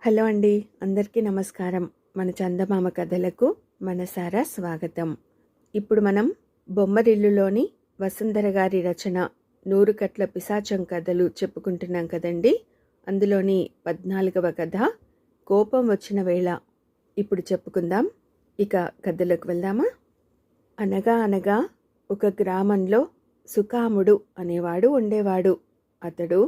Hello అండి, అందరికీ నమస్కారం. మన చందమామ కథలకు మనసారా స్వాగతం. ఇప్పుడు మనం బొమ్మరిల్లులోని వసుంధర గారి రచన 100 కట్ల పిశాచం కథలు చెప్పుకుంటున్నాం కదండి. అందులోని 14వ కథ కోపం వచ్చిన వేళ ఇప్పుడు చెప్పుకుందాం. ఇక కథలోకి వెళ్దామా? అనగా ఒక గ్రామంలో సుకాముడు అనేవాడు ఉండేవాడు. అతడు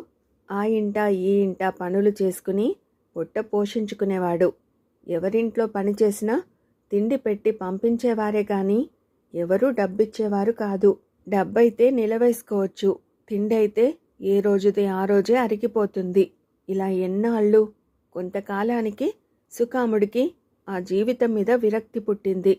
ఆ ఇంట ఈ ఇంట పనులు చేసుకుని పొట్ట పోషించుకునేవాడు. ఎవరింట్లో పని చేసినా తిండి పెట్టి పంపించేవారే గాని ఎవరూ డబ్బిచ్చేవారు కాదు. డబ్బైతే నిలవేసుకోవచ్చు, తిండైతే ఏ రోజుది ఆ రోజే అరిగిపోతుంది. ఇలా ఎన్నాళ్ళు. కొంతకాలానికి సుకాముడికి ఆ జీవితం మీద విరక్తి పుట్టింది.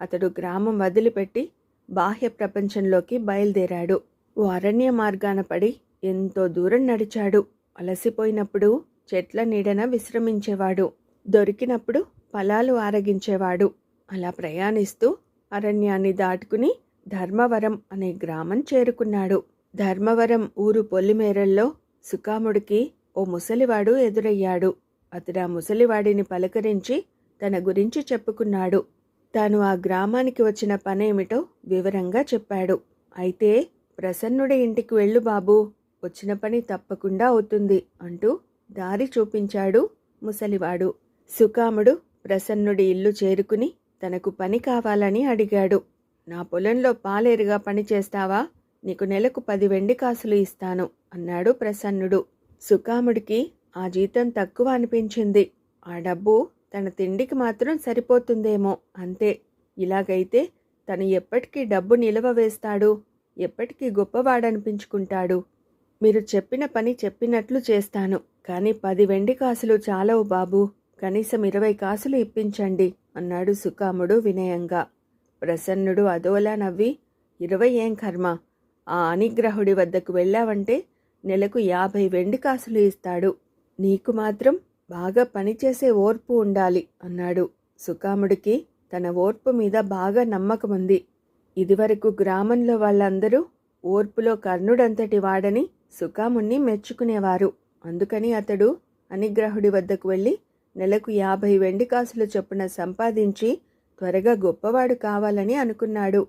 అతడు గ్రామం వదిలిపెట్టి బాహ్య ప్రపంచంలోకి బయలుదేరాడు. ఓ అరణ్య మార్గాన పడి ఎంతో దూరం నడిచాడు. అలసిపోయినప్పుడు చెట్ల నీడన విశ్రమించేవాడు. దొరికినప్పుడు ఫలాలు ఆరగించేవాడు. అలా ప్రయాణిస్తూ అరణ్యాన్ని దాటుకుని ధర్మవరం అనే గ్రామం చేరుకున్నాడు. ధర్మవరం ఊరు పొల్లిమేరల్లో సుకాముడికి ఓ ముసలివాడు ఎదురయ్యాడు. అతడు ఆ ముసలివాడిని పలకరించి తన గురించి చెప్పుకున్నాడు. తాను ఆ గ్రామానికి వచ్చిన పనేమిటో వివరంగా చెప్పాడు. అయితే ప్రసన్నుడి ఇంటికి వెళ్ళు బాబూ, వచ్చిన పని తప్పకుండా అవుతుంది అంటూ దారి చూపించాడు ముసలివాడు. సుకాముడు ప్రసన్నుడి ఇల్లు చేరుకుని తనకు పని కావాలని అడిగాడు. నా పొలంలో పాలేరుగా పని చేస్తావా? నీకు నెలకు 10 వెండి కాసులు ఇస్తాను అన్నాడు ప్రసన్నుడు. సుకాముడికి ఆ జీతం తక్కువ అనిపించింది. ఆ డబ్బు తన తిండికి మాత్రం సరిపోతుందేమో, అంతే. ఇలాగైతే తను ఎప్పటికీ డబ్బు నిలవ వేస్తాడు, ఎప్పటికీ గొప్పవాడనిపించుకుంటాడు. మీరు చెప్పిన పని చెప్పినట్లు చేస్తాను, కానీ 10 వెండి కాసులు చాలవు బాబూ, కనీసం 20 కాసులు ఇప్పించండి అన్నాడు సుకాముడు వినయంగా. ప్రసన్నుడు అదోలా నవ్వి, 20 ఏం కర్మ, ఆ అనిగ్రహుడి వద్దకు వెళ్ళావంటే నెలకు 50 వెండి కాసులు ఇస్తాడు. నీకు మాత్రం బాగా పనిచేసే ఓర్పు ఉండాలి అన్నాడు. సుకాముడికి తన ఓర్పు మీద బాగా నమ్మకముంది. ఇదివరకు గ్రామంలో వాళ్ళందరూ ఓర్పులో కర్ణుడంతటి వాడని సుకాముణ్ణి మెచ్చుకునేవారు. అందుకని అతడు అనిగ్రహుడి వద్దకు వెళ్ళి నెలకు 50 వెండి కాసుల చొప్పున సంపాదించి త్వరగా గొప్పవాడు కావాలని అనుకున్నాడు.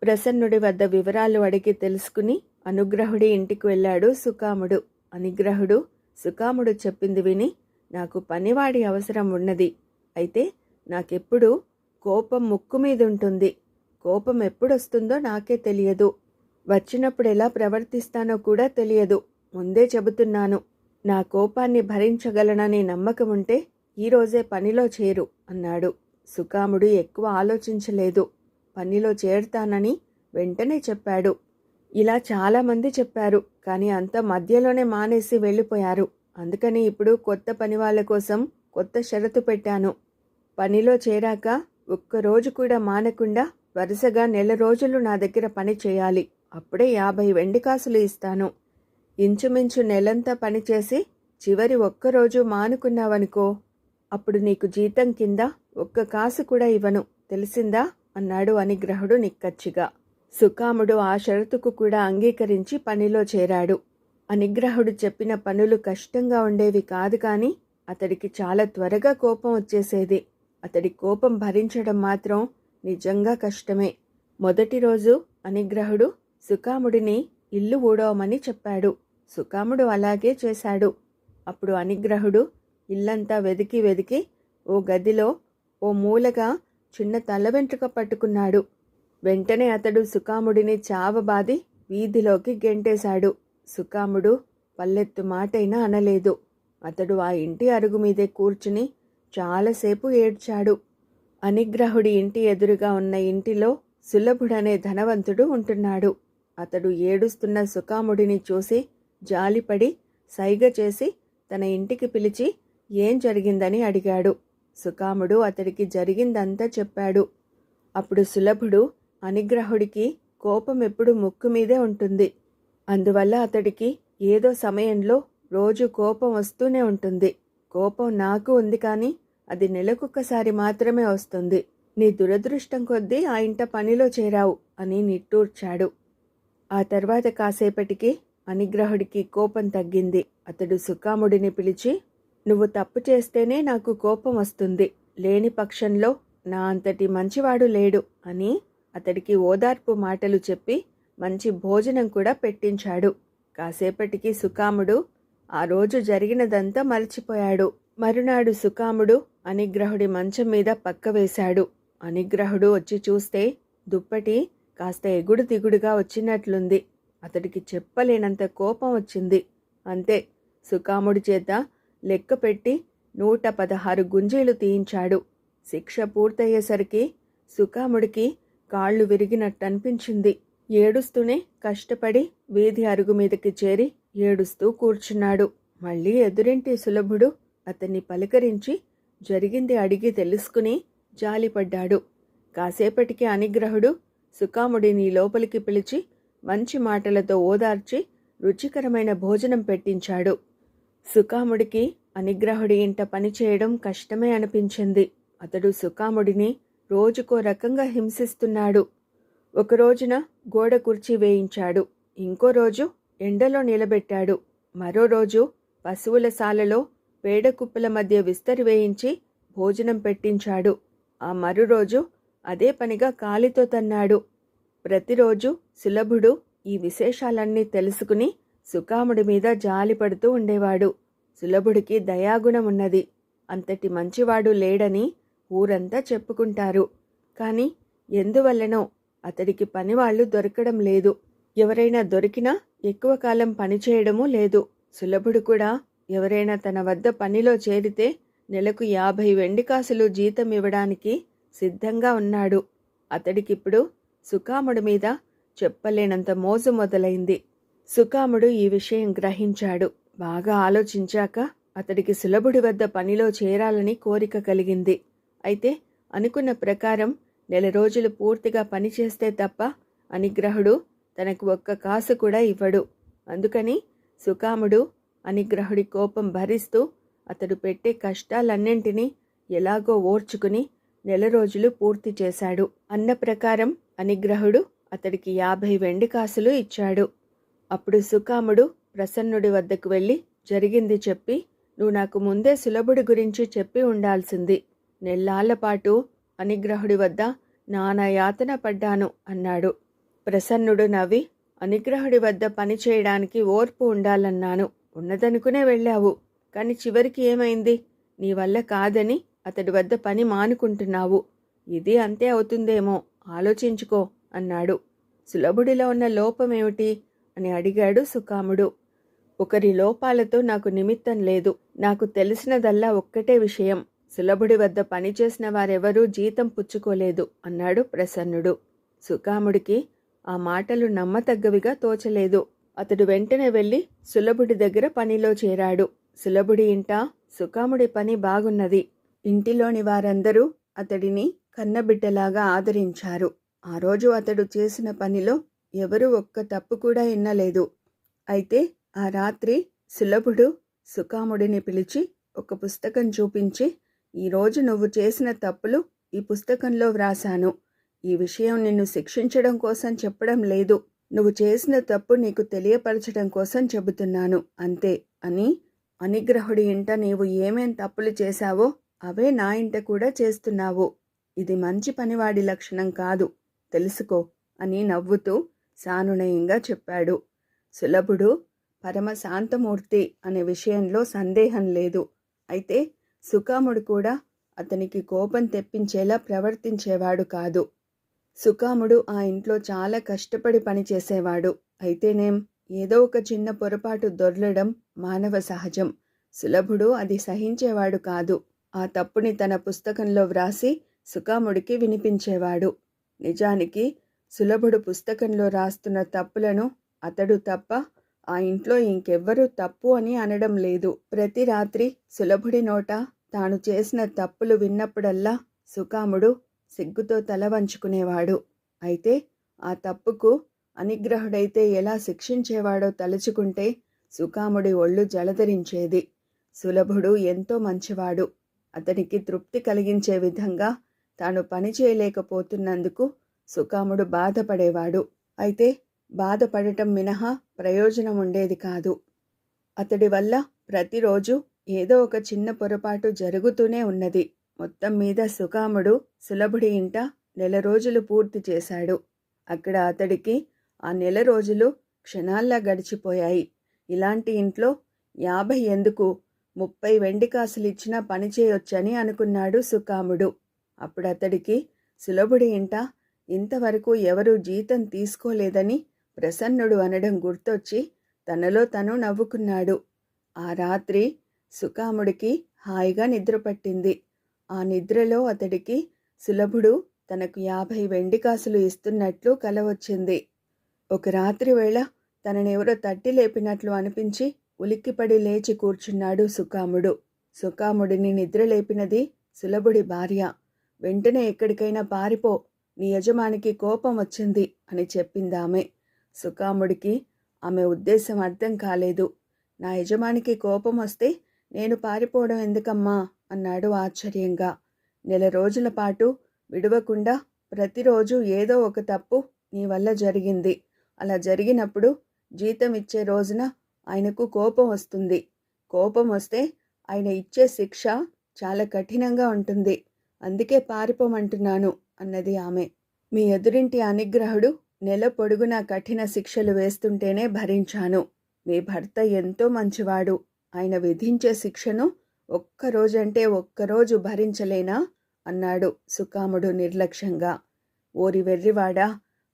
ప్రసన్నుడి వద్ద వివరాలు అడిగి తెలుసుకుని అనుగ్రహుడి ఇంటికి వెళ్ళాడు సుకాముడు. అనిగ్రహుడు సుకాముడు చెప్పింది విని, నాకు పనివాడి అవసరం ఉన్నది. అయితే నాకెప్పుడు కోపం ముక్కు మీదుంటుంది. కోపం ఎప్పుడొస్తుందో నాకే తెలియదు. వచ్చినప్పుడు ఎలా ప్రవర్తిస్తానో కూడా తెలియదు. ముందే చెబుతున్నాను, నా కోపాన్ని భరించగలననే నమ్మకం ఉంటే ఈరోజే పనిలో చేరు అన్నాడు. సుకాముడు ఎక్కువ ఆలోచించలేదు. పనిలో చేరుతానని వెంటనే చెప్పాడు. ఇలా చాలామంది చెప్పారు, కానీ అంతా మధ్యలోనే మానేసి వెళ్ళిపోయారు. అందుకని ఇప్పుడు కొత్త పని వాళ్ళ కోసం కొత్త షరతు పెట్టాను. పనిలో చేరాక ఒక్కరోజు కూడా మానకుండా వరుసగా 1 నెల రోజులు నా దగ్గర పని చేయాలి. అప్పుడే 50 వెండి కాసులు ఇస్తాను. ఇంచుమించు నెలంతా పనిచేసి చివరి ఒక్కరోజు మానుకున్నావనుకో, అప్పుడు నీకు జీతం కింద 1 కాసు కూడా ఇవ్వను, తెలిసిందా అన్నాడు అనిగ్రహుడు నిక్కచ్చిగా. సుకాముడు ఆ షరతుకు కూడా అంగీకరించి పనిలో చేరాడు. అనిగ్రహుడు చెప్పిన పనులు కష్టంగా ఉండేవి కాదు, కానీ అతడికి చాలా త్వరగా కోపం వచ్చేసేది. అతడి కోపం భరించడం మాత్రం నిజంగా కష్టమే. మొదటి రోజు అనిగ్రహుడు సుకాముడిని ఇల్లు ఊడవమని చెప్పాడు. సుకాముడు అలాగే చేశాడు. అప్పుడు అనిగ్రహుడు ఇల్లంతా వెదికి ఓ గదిలో ఓ మూలగా చిన్న తల వెంట్రుక పట్టుకున్నాడు. వెంటనే అతడు సుకాముడిని చావబాది వీధిలోకి గెంటేశాడు. సుకాముడు పల్లెత్తు మాటైనా అనలేదు. అతడు ఆ ఇంటి అరుగు మీదే కూర్చుని చాలాసేపు ఏడ్చాడు. అనిగ్రహుడి ఇంటి ఎదురుగా ఉన్న ఇంటిలో సులభుడనే ధనవంతుడు ఉంటున్నాడు. అతడు ఏడుస్తున్న సుకాముడిని చూసి జాలిపడి సైగ చేసి తన ఇంటికి పిలిచి ఏం జరిగిందని అడిగాడు. సుకాముడు అతడికి జరిగిందంతా చెప్పాడు. అప్పుడు సులభుడు, అనిగ్రహుడికి కోపం ఎప్పుడు ముక్కు మీదే ఉంటుంది. అందువల్ల అతడికి ఏదో సమయంలో రోజు కోపం వస్తూనే ఉంటుంది. కోపం నాకు ఉంది, కానీ అది నెలకొక్కసారి మాత్రమే వస్తుంది. నీ దురదృష్టం కొద్దీ ఆ ఇంట పనిలో చేరావు అని నిట్టూర్చాడు. ఆ తర్వాత కాసేపటికి అనిగ్రహుడికి కోపం తగ్గింది. అతడు సుకాముడిని పిలిచి, నువ్వు తప్పు చేస్తేనే నాకు కోపం వస్తుంది, లేని పక్షంలో నా అంతటి మంచివాడు లేడు అని అతడికి ఓదార్పు మాటలు చెప్పి మంచి భోజనం కూడా పెట్టించాడు. కాసేపటికి సుకాముడు ఆ రోజు జరిగినదంతా మరచిపోయాడు. మరునాడు సుకాముడు అనిగ్రహుడి మంచం మీద పక్క వేశాడు. అనిగ్రహుడు వచ్చి చూస్తే దుప్పటి కాస్త ఎగుడు దిగుడుగా వచ్చినట్లుంది. అతడికి చెప్పలేనంత కోపం వచ్చింది. అంతే, సుకాముడి చేత లెక్క పెట్టి 116 గుంజీలు తీయించాడు. శిక్ష పూర్తయ్యేసరికి సుకాముడికి కాళ్ళు విరిగినట్టనిపించింది. ఏడుస్తూనే కష్టపడి వీధి అరుగు మీదకి చేరి ఏడుస్తూ కూర్చున్నాడు. మళ్ళీ ఎదురింటి సులభుడు అతన్ని పలకరించి జరిగింది అడిగి తెలుసుకుని జాలిపడ్డాడు. కాసేపటికి అనిగ్రహుడు సుకాముడిని లోపలికి పిలిచి మంచి మాటలతో ఓదార్చి రుచికరమైన భోజనం పెట్టించాడు. సుకాముడికి అనిగ్రహుడి ఇంట పనిచేయడం కష్టమే అనిపించింది. అతడు సుకాముడిని రోజుకో రకంగా హింసిస్తున్నాడు. ఒకరోజున గోడ కుర్చీ వేయించాడు, ఇంకో రోజు ఎండలో నిలబెట్టాడు, మరో రోజు పశువుల శాలలో పేడ కుప్పల మధ్య విస్తరి వేయించి భోజనం పెట్టించాడు. ఆ మరురోజు అదే పనిగా కాలితో తన్నాడు. ప్రతిరోజు సులభుడు ఈ విశేషాలన్నీ తెలుసుకుని సుకాముడి మీద జాలిపడుతూ ఉండేవాడు. సులభుడికి దయాగుణం ఉన్నది, అంతటి మంచివాడు లేడని ఊరంతా చెప్పుకుంటారు. కానీ ఎందువల్లనో అతడికి పనివాళ్లు దొరకడం లేదు. ఎవరైనా దొరికినా ఎక్కువ కాలం పనిచేయడమూ లేదు. సులభుడు కూడా ఎవరైనా తన వద్ద పనిలో చేరితే నెలకు 50 వెండి కాసులు జీతం ఇవ్వడానికి సిద్ధంగా ఉన్నాడు. అతడికిప్పుడు సుకాముడి మీద చెప్పలేనంత మోజు మొదలైంది. సుకాముడు ఈ విషయం గ్రహించాడు. బాగా ఆలోచించాక అతడికి సులభుడి వద్ద పనిలో చేరాలని కోరిక కలిగింది. అయితే అనుకున్న ప్రకారం నెల రోజులు పూర్తిగా పనిచేస్తే తప్ప అనిగ్రహుడు తనకు ఒక్క కాసు కూడా ఇవ్వడు. అందుకని సుకాముడు అనిగ్రహుడి కోపం భరిస్తూ అతడు పెట్టే కష్టాలన్నింటినీ ఎలాగో ఓర్చుకుని నెల రోజులు పూర్తి చేశాడు. అన్న ప్రకారం అనిగ్రహుడు అతడికి 50 వెండి కాసులు ఇచ్చాడు. అప్పుడు సుకాముడు ప్రసన్నుడి వద్దకు వెళ్ళి జరిగింది చెప్పి, నువ్వు నాకు ముందే సులభుడి గురించి చెప్పి ఉండాల్సింది. నెల్లాళ్లపాటు అనిగ్రహుడి వద్ద నానా యాతన పడ్డాను అన్నాడు. ప్రసన్నుడు నవ్వి, అనిగ్రహుడి వద్ద పని చేయడానికి ఓర్పు ఉండాలన్నాను, ఉన్నదనుకునే వెళ్ళావు. కాని చివరికి ఏమైంది? నీ వల్ల కాదని అతడి వద్ద పని మానుకుంటున్నావు. ఇది అంతే అవుతుందేమో, ఆలోచించుకో అన్నాడు. సులభుడిలో ఉన్న లోపమేమిటి అని అడిగాడు సుకాముడు. ఒకరి లోపాలతో నాకు నిమిత్తం లేదు. నాకు తెలిసినదల్లా ఒక్కటే విషయం, సులభుడి వద్ద పనిచేసిన వారెవరూ జీతం పుచ్చుకోలేదు అన్నాడు ప్రసన్నుడు. సుకాముడికి ఆ మాటలు నమ్మతగ్గవిగా తోచలేదు. అతడు వెంటనే వెళ్ళి సులభుడి దగ్గర పనిలో చేరాడు. సులభుడి ఇంట సుకాముడి పని బాగున్నది. ఇంటిలోని వారందరూ అతడిని కన్నబిడ్డలాగా ఆదరించారు. ఆ రోజు అతడు చేసిన పనిలో ఎవరూ ఒక్క తప్పు కూడా ఎన్నలేదు. అయితే ఆ రాత్రి సులభుడు సుకాముడిని పిలిచి ఒక పుస్తకం చూపించి, ఈరోజు నువ్వు చేసిన తప్పులు ఈ పుస్తకంలో వ్రాసాను. ఈ విషయం నిన్ను శిక్షించడం కోసం చెప్పడం లేదు. నువ్వు చేసిన తప్పు నీకు తెలియపరచడం కోసం చెబుతున్నాను అంతే అని. అనిగ్రహుడి ఇంట నీవు ఏమేం తప్పులు చేశావో అవే నా ఇంట కూడా చేస్తున్నావు. ఇది మంచి పనివాడి లక్షణం కాదు, తెలుసుకో అని నవ్వుతూ సానునయంగా చెప్పాడు. సులభుడు పరమ శాంతమూర్తి అనే విషయంలో సందేహం లేదు. అయితే సుకాముడు కూడా అతనికి కోపం తెప్పించేలా ప్రవర్తించేవాడు కాదు. సుకాముడు ఆ ఇంట్లో చాలా కష్టపడి పనిచేసేవాడు. అయితేనేం ఏదో ఒక చిన్న పొరపాటు దొర్లడం మానవ సహజం. సులభుడు అది సహించేవాడు కాదు. ఆ తప్పుని తన పుస్తకంలో వ్రాసి సుకాముడికి వినిపించేవాడు. నిజానికి సులభుడు పుస్తకంలో రాస్తున్న తప్పులను అతడు తప్ప ఆ ఇంట్లో ఇంకెవ్వరూ తప్పు అని అనడం లేదు. ప్రతి రాత్రి సులభుడి నోట తాను చేసిన తప్పులు విన్నప్పుడల్లా సుకాముడు సిగ్గుతో తల వంచుకునేవాడు. అయితే ఆ తప్పుకు అనిగ్రహుడైతే ఎలా శిక్షించేవాడో తలుచుకుంటే సుకాముడి ఒళ్ళు జలధరించేది. సులభుడు ఎంతో మంచివాడు. అతనికి తృప్తి కలిగించే విధంగా తాను పని చేయలేకపోతున్నందుకు సుకాముడు బాధపడేవాడు. అయితే బాధపడటం మినహా ప్రయోజనం ఉండేది కాదు. అతడి వల్ల ప్రతిరోజు ఏదో ఒక చిన్న పొరపాటు జరుగుతూనే ఉన్నది. మొత్తం మీద సుకాముడు సులభుడి ఇంట నెల రోజులు పూర్తి చేశాడు. అక్కడ అతడికి ఆ నెల రోజులు క్షణాల్లా గడిచిపోయాయి. ఇలాంటి ఇంట్లో 50 ఎందుకు, 30 వెండి కాసులిచ్చినా పనిచేయొచ్చని అనుకున్నాడు సుకాముడు. అప్పుడతడికి సులభుడి ఇంట ఇంతవరకు ఎవరూ జీతం తీసుకోలేదని ప్రసన్నుడు అనడం గుర్తొచ్చి తనలో తను నవ్వుకున్నాడు. ఆ రాత్రి సుకాముడికి హాయిగా నిద్రపట్టింది. ఆ నిద్రలో అతడికి సులభుడు తనకు 50 వెండి కాసులు ఇస్తున్నట్లు కల వచ్చింది. ఒక రాత్రి వేళ తననెవరో తట్టి లేపినట్లు అనిపించి ఉలిక్కిపడి లేచి కూర్చున్నాడు సుకాముడు. సుకాముడిని నిద్రలేపినది సులభుడి భార్య. వెంటనే ఎక్కడికైనా పారిపో, నీ యజమానికి కోపం వచ్చింది అని చెప్పిందామె. సుకాముడికి ఆమె ఉద్దేశం అర్థం కాలేదు. నా యజమానికి కోపం వస్తే నేను పారిపోవడం ఎందుకమ్మా అన్నాడు ఆశ్చర్యంగా. నెల రోజుల పాటు విడవకుండా ప్రతిరోజు ఏదో ఒక తప్పు నీ వల్ల జరిగింది. అలా జరిగినప్పుడు జీతం ఇచ్చే రోజున ఆయనకు కోపం వస్తుంది. కోపం వస్తే ఆయన ఇచ్చే శిక్ష చాలా కఠినంగా ఉంటుంది. అందుకే పారిపోమంటున్నాను అన్నది ఆమె. మీ ఎదురింటి అనుగ్రహుడు నెల పొడుగునా కఠిన శిక్షలు వేస్తుంటేనే భరించాను. మీ భర్త ఎంతో మంచివాడు. ఆయన విధించే శిక్షను ఒక్కరోజంటే ఒక్కరోజు భరించలేనా అన్నాడు సుకాముడు నిర్లక్ష్యంగా. ఓరి వెర్రివాడా,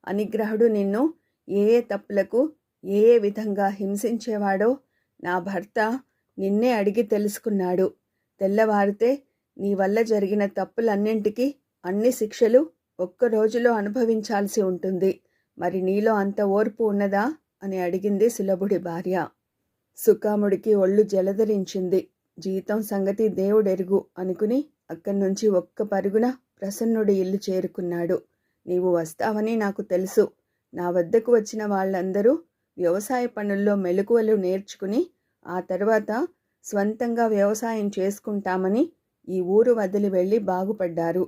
అనుగ్రహుడు నిన్ను ఏ ఏ తప్పులకు ఏ విధంగా హింసించేవాడో నా భర్త నిన్నే అడిగి తెలుసుకున్నాడు. తెల్లవారితే నీ వల్ల జరిగిన తప్పులన్నింటికీ అన్ని శిక్షలు ఒక్క రోజులో అనుభవించాల్సి ఉంటుంది. మరి నీలో అంత ఓర్పు ఉన్నదా అని అడిగింది సులభుడి భార్య. సుకాముడికి ఒళ్ళు జలధరించింది. జీతం సంగతి దేవుడెరుగు అనుకుని అక్కడి నుంచి ఒక్క పరుగున ప్రసన్నుడి ఇల్లు చేరుకున్నాడు. నీవు వస్తావని నాకు తెలుసు. నా వద్దకు వచ్చిన వాళ్ళందరూ వ్యవసాయ పనుల్లో మెలకువలు నేర్చుకుని ఆ తర్వాత స్వంతంగా వ్యవసాయం చేసుకుంటామని ఈ ఊరు వదిలి వెళ్ళి బాగుపడ్డారు.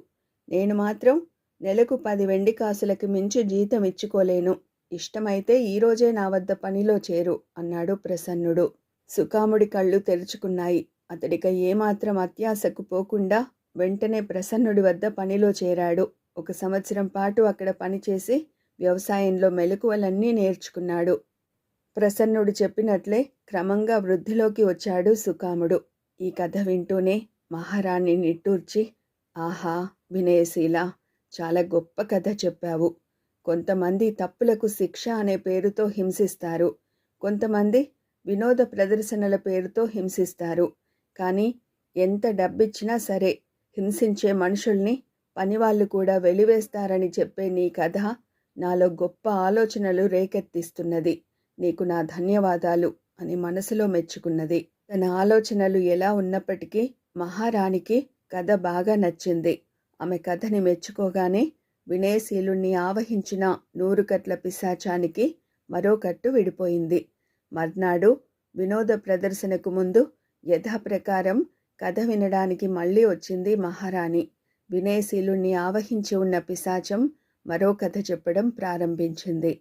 నేను మాత్రం నెలకు 10 వెండి కాసులకు మించి జీతం ఇచ్చుకోలేను. ఇష్టమైతే ఈరోజే నా వద్ద పనిలో చేరు అన్నాడు ప్రసన్నుడు. సుకాముడి కళ్ళు తెరుచుకున్నాయి. అతడిక ఏమాత్రం అత్యాశకు పోకుండా వెంటనే ప్రసన్నుడి వద్ద పనిలో చేరాడు. 1 సంవత్సరం పాటు అక్కడ పనిచేసి వ్యవసాయంలో మెలకువలన్నీ నేర్చుకున్నాడు. ప్రసన్నుడు చెప్పినట్లే క్రమంగా వృద్ధిలోకి వచ్చాడు సుకాముడు. ఈ కథ వింటూనే మహారాణి నిట్టూర్చి, ఆహా వినయశీల, చాలా గొప్ప కథ చెప్పావు. కొంతమంది తప్పులకు శిక్ష అనే పేరుతో హింసిస్తారు. కొంతమంది వినోద ప్రదర్శనల పేరుతో హింసిస్తారు. కానీ ఎంత డబ్బిచ్చినా సరే హింసించే మనుషుల్ని పనివాళ్ళు కూడా వెలివేస్తారని చెప్పే నీ కథ నాలో గొప్ప ఆలోచనలు రేకెత్తిస్తున్నది. నీకు నా ధన్యవాదాలు అని మనసులో మెచ్చుకున్నది. తన ఆలోచనలు ఎలా ఉన్నప్పటికీ మహారాణికి కథ బాగా నచ్చింది. ఆమె కథని మెచ్చుకోగానే వినయశీలుణ్ణి ఆవహించిన 100 కట్ల పిశాచానికి మరో కట్టు విడిపోయింది. మర్నాడు వినోద ప్రదర్శనకు ముందు యథాప్రకారం కథ వినడానికి మళ్ళీ వచ్చింది మహారాణి. వినయశీలుణ్ణి ఆవహించి ఉన్న పిశాచం మరో కథ చెప్పడం ప్రారంభించింది.